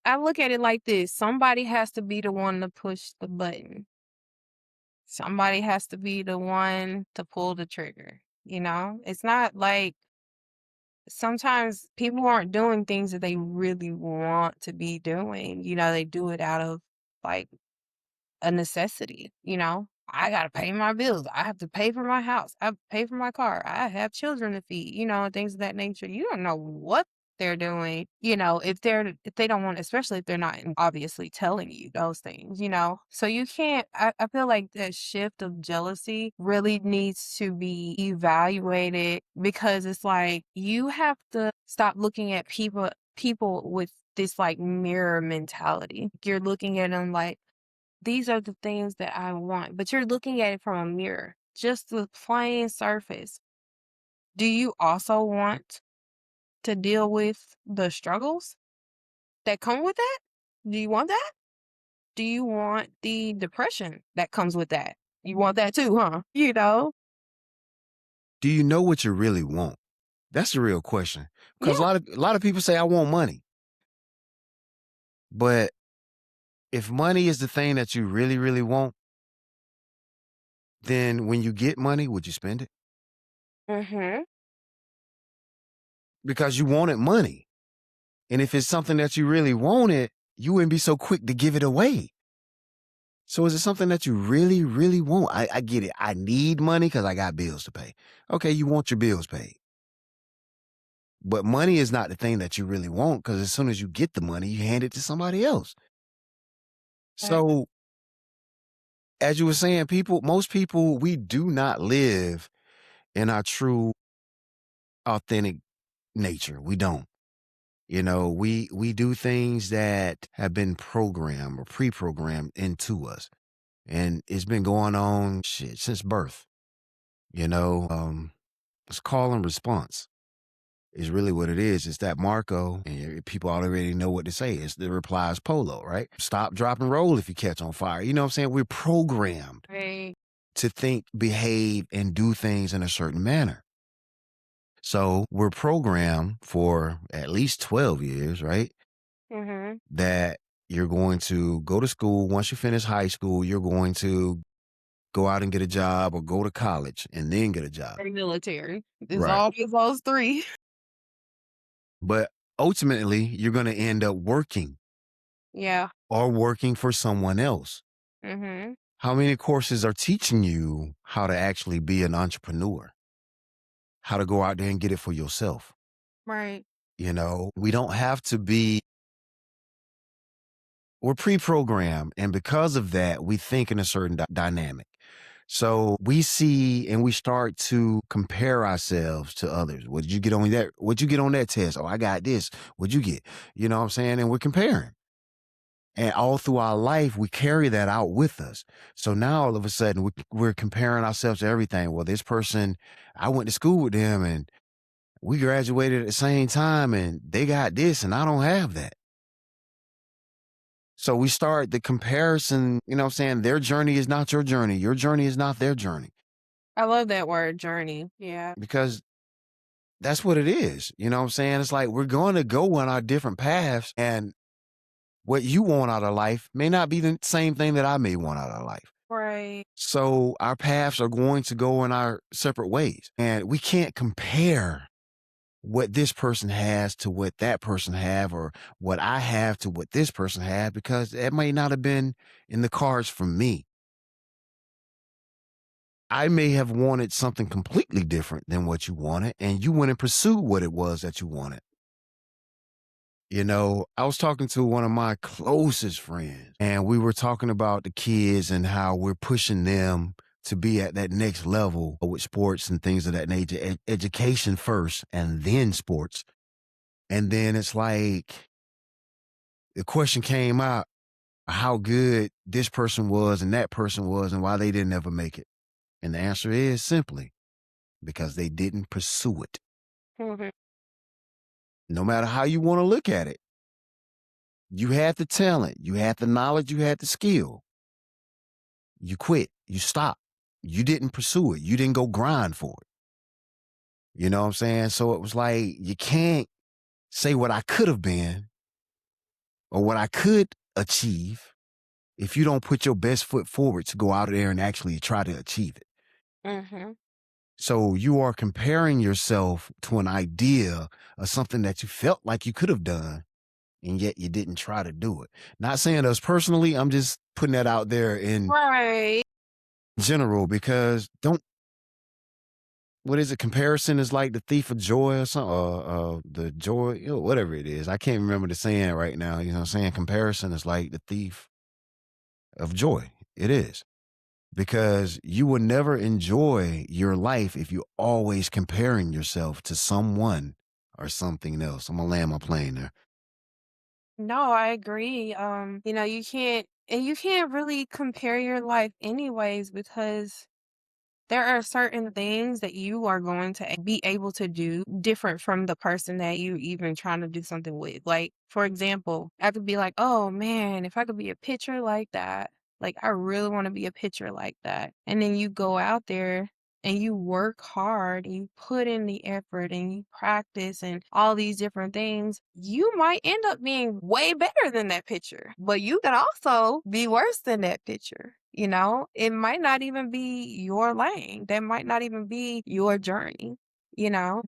I look at it like this. Somebody has to be the one to push the button. Somebody has to be the one to pull the trigger. It's not like sometimes people aren't doing things that they really want to be doing. They do it out of like a necessity. I got to pay my bills. I have to pay for my house. I have to pay for my car. I have children to feed, and things of that nature. You don't know what they're doing, if they don't want, especially if they're not obviously telling you those things. So you can't, I feel like that shift of jealousy really needs to be evaluated because it's like you have to stop looking at people with this like mirror mentality. You're looking at them like, these are the things that I want, but you're looking at it from a mirror, just the plain surface. Do you also want to deal with the struggles that come with that? Do you want that? Do you want the depression that comes with that? You want that too, huh? Do you know what you really want? That's the real question. Because Yeah. a lot of people say I want money. But if money is the thing that you really, really want, then when you get money, would you spend it? Mm-hmm. Because you wanted money. And if it's something that you really wanted, you wouldn't be so quick to give it away. So is it something that you really, really want? I get it. I need money because I got bills to pay. Okay, you want your bills paid. But money is not the thing that you really want because as soon as you get the money, you hand it to somebody else. So as you were saying, most people, we do not live in our true, authentic nature. We don't. We do things that have been programmed or pre-programmed into us. And it's been going on since birth. You know, it's call and response is really what it is. It's that Marco, and people already know what to say. It's the replies polo, right? Stop, drop, and roll if you catch on fire. You know what I'm saying? We're programmed Right. to think, behave, and do things in a certain manner. So we're programmed for at least 12 years, right? Mhm. That you're going to go to school. Once you finish high school, you're going to go out and get a job or go to college and then get a job. Or military. It's Right. always those 3. But ultimately, you're going to end up working Yeah. or working for someone else. Mhm. How many courses are teaching you how to actually be an entrepreneur? How to go out there and get it for yourself? Right. You know, we don't have to be, we're pre-programmed. And because of that, we think in a certain dynamic. So we see and we start to compare ourselves to others. What did you get on that? What'd you get on that test? Oh, I got this. What'd you get? You know what I'm saying? And we're comparing. And all through our life, we carry that out with us. So now all of a sudden, we're comparing ourselves to everything. Well, this person, I went to school with them and we graduated at the same time and they got this and I don't have that. So we start the comparison, you know what I'm saying? Their journey is not your journey. Your journey is not their journey I love that word, journey. Yeah. because that's what it is. You know what I'm saying? It's like we're going to go on our different paths, and what you want out of life may not be the same thing that I may want out of life. Right. So our paths are going to go in our separate ways. And we can't compare what this person has to what that person have, or what I have to what this person had, because it may not have been in the cards for me. I may have wanted something completely different than what you wanted, and you went and pursued what it was that you wanted. You know, I was talking to one of my closest friends, and we were talking about the kids and how we're pushing them to be at that next level with sports and things of that nature. Education first and then sports. And then it's like the question came out how good this person was and that person was and why they didn't ever make it. And the answer is simply because they didn't pursue it. Mhm. No matter how you want to look at it, you had the talent, you had the knowledge, you had the skill. You quit, you stopped. You didn't pursue it. You didn't go grind for it. You know what I'm saying? So it was like, you can't say what I could have been or what I could achieve if you don't put your best foot forward to go out there and actually try to achieve it. Mhm. So you are comparing yourself to an idea of something that you felt like you could have done, and yet you didn't try to do it. Not saying us personally, I'm just putting that out there in Right. general because don't, what is it? Comparison is like the thief of joy or something, the joy, you know, whatever it is. I can't remember the saying right now. You know what I'm saying? Comparison is like the thief of joy. It is. Because you will never enjoy your life if you're always comparing yourself to someone or something else. I'm gonna land my plane there. No, I agree. You can't really compare your life anyways because there are certain things that you are going to be able to do different from the person that you even trying to do something with. Like, for example, I could be like, oh man, if I could be a pitcher like that, like I really want to be a pitcher like that. And then you go out there and you work hard and you put in the effort and you practice and all these different things, you might end up being way better than that pitcher, but you could also be worse than that pitcher. It might not even be your lane. That might not even be your journey, you know?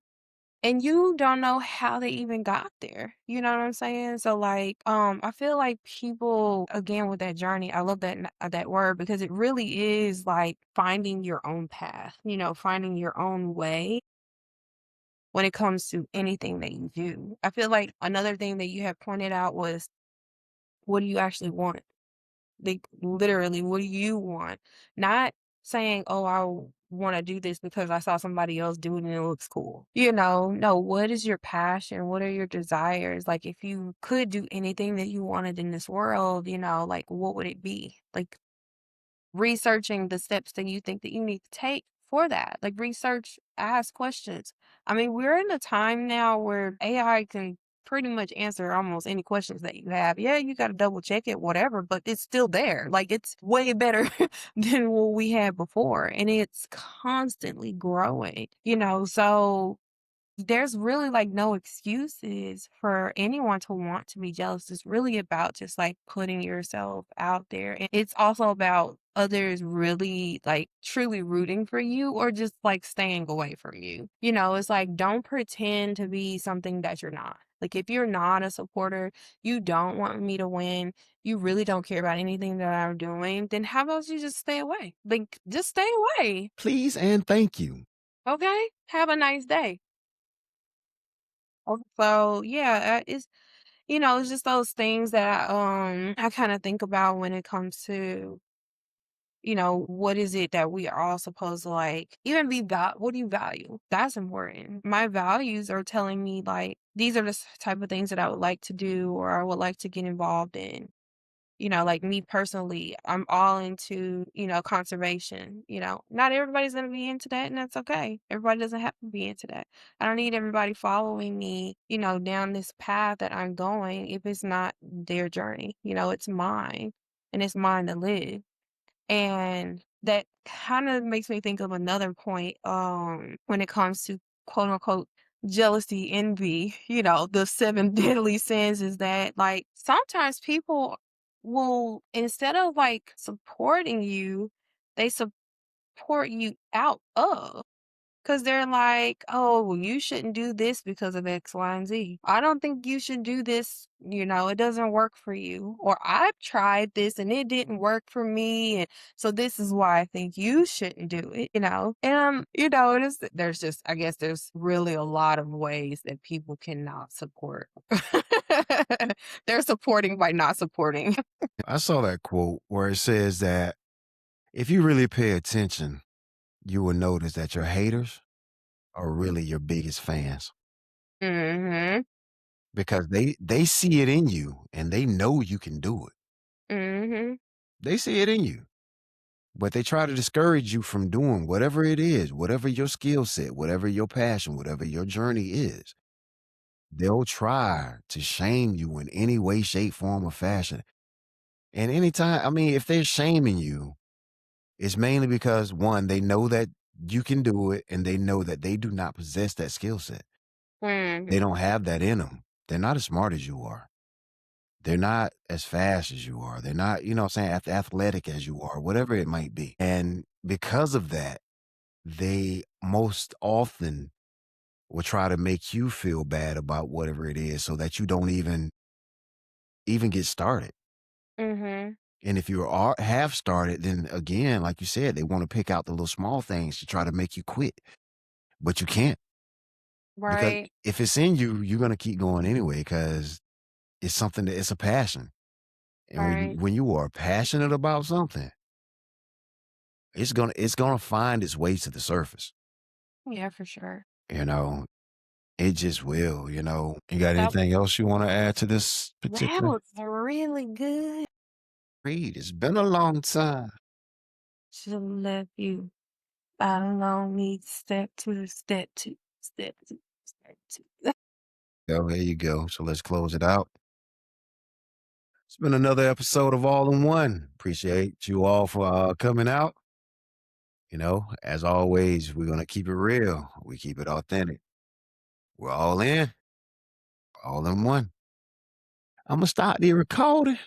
And you don't know how they even got there. You know what I'm saying? So like, I feel like people again with that journey, I love that word because it really is like finding your own path, finding your own way when it comes to anything that you do. I feel like another thing that you have pointed out was what do you actually want? Like, literally, what do you want? Not saying, "Oh, I wanna do this because I saw somebody else do it and it looks cool." No, what is your passion? What are your desires? Like, if you could do anything that you wanted in this world, like, what would it be? Like, researching the steps that you think that you need to take for that. Like research, ask questions. I mean, we're in a time now where AI can pretty much answer almost any questions that you have. Yeah, you got to double check it, whatever, but it's still there. Like it's way better than what we had before. And it's constantly growing, So there's really like no excuses for anyone to want to be jealous. It's really about just like putting yourself out there. And it's also about others really like truly rooting for you or just like staying away from you. It's like don't pretend to be something that you're not. Like if you're not a supporter, you don't want me to win, you really don't care about anything that I'm doing, then how about you just stay away? Like just stay away. Please and thank you. Okay? Have a nice day. So yeah, it's just those things that I kind of think about when it comes to what is it that we are all supposed to like even what do you value? That's important. My values are telling me like these are the type of things that I would like to do or I would like to get involved in. Like me personally, I'm all into, conservation. Not everybody's going to be into that, and that's okay. Everybody doesn't have to be into that. I don't need everybody following me, down this path that I'm going if it's not their journey. It's mine and it's mine to live. And that kind of makes me think of another point when it comes to quote unquote jealousy, envy, the seven deadly sins is that like sometimes people will instead of like supporting you, they support you out of. 'Cause they're like, "Oh, well, you shouldn't do this because of X, Y, and Z. I don't think you should do this, it doesn't work for you. Or I've tried this and it didn't work for me, and so this is why I think you shouldn't do it?" And, there's just I guess there's really a lot of ways that people cannot support. They're supporting by not supporting. I saw that quote where it says that if you really pay attention, you will notice that your haters are really your biggest fans Mhm. because they see it in you and they know you can do it. Mhm. They see it in you, but they try to discourage you from doing whatever it is, whatever your skill set, whatever your passion, whatever your journey is. They'll try to shame you in any way, shape, form, or fashion. And anytime, I mean, if they're shaming you, it's mainly because one, they know that you can do it and they know that they do not possess that skill set. They Mhm. don't have that in them. They're not as smart as you are. They're not as fast as you are. They're not, you know what I'm saying, athletic as you are, whatever it might be. And because of that, they most often will try to make you feel bad about whatever it is so that you don't even get started. Mhm. And if you have started, then again, like you said, they want to pick out the little small things to try to make you quit, but you can't because Right. if it's in you, you're gonna keep going anyway because it's something that it's a passion. And when you Right. when you are passionate about something, it's gonna find its way to the surface. Yeah, for sure. You know, it just will. You got That anything else you want to add to this that particular was really good. read? It's been a long time. Should've left you alone, me step two, step two, step two, step two. Oh, there you go. So let's close it out. It's been another episode of All in One. Appreciate you all for coming out. As always, we're going to keep it real. We keep it authentic. We're all in, all in one. I'm going to start the recording.